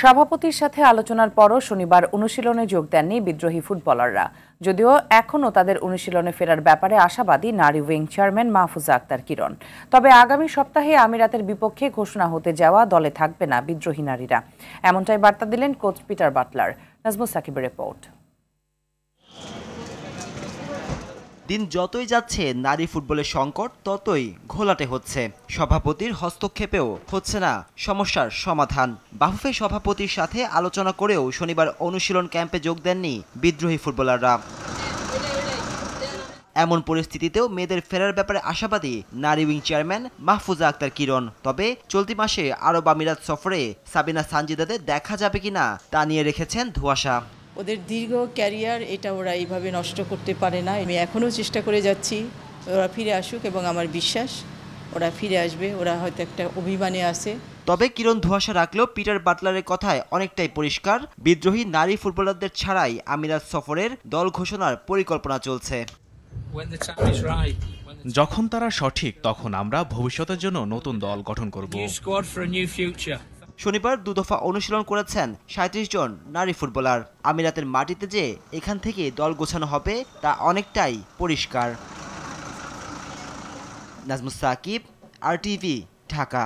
সভাপতির সাথে আলোচনার পরও শনিবার অনুশীলনে যোগ দেননি বিদ্রোহী ফুটবলাররা। যদিও এখনও তাদের অনুশীলনে ফেরার ব্যাপারে আশাবাদী নারী উইং চেয়ারম্যান মাহফুজা আক্তার কিরণ। তবে আগামী সপ্তাহে আমিরাতের বিপক্ষে ঘোষণা হতে যাওয়া দলে থাকবে না বিদ্রোহী নারীরা, এমনটাই বার্তা দিলেন কোচ পিটার বাটলার। নাজমুস সাকিবের রিপোর্ট। দিন যতই যাচ্ছে নারী ফুটবলের সংকট ততই ঘোলাটে হচ্ছে। সভাপতির হস্তক্ষেপেও হচ্ছে না সমস্যার সমাধান। বাফুফে সভাপতির সাথে আলোচনা করেও শনিবার অনুশীলন ক্যাম্পে যোগ দেননি বিদ্রোহী ফুটবলাররা। এমন পরিস্থিতিতেও মেয়েদের ফেরার ব্যাপারে আশাবাদী নারী উইং চেয়ারম্যান মাহফুজা আক্তার কিরণ। তবে চলতি মাসে আরব আমিরাত সফরে সাবিনা সানজিদাদের দেখা যাবে কিনা তা নিয়ে রেখেছেন ধোঁয়াশা। ওদের দীর্ঘ ক্যারিয়ার, এটা ওরা এইভাবে নষ্ট করতে পারে না। আমি এখনও চেষ্টা করে যাচ্ছি ওরা ফিরে আসুক, এবং আমার বিশ্বাস ওরা ফিরে আসবে। ওরা হয়তো একটা অভিমানে আছে। তবে কিরণ ধোঁয়াশা রাখলেও পিটার বাটলারের কথায় অনেকটাই পরিষ্কার, বিদ্রোহী নারী ফুটবলারদের ছাড়াই আমিরাত সফরের দল ঘোষণার পরিকল্পনা চলছে। যখন তারা সঠিক তখন আমরা ভবিষ্যতের জন্য নতুন দল গঠন করব। শনিবার দুদফা অনুশীলন করেছেন ৩৭ জন নারী ফুটবলার। আমিরাতের মাটিতে যে এখান থেকে দল গোছানো হবে তা অনেকটাই পরিষ্কার। নাজমুস সাকিব, RTV, ঢাকা।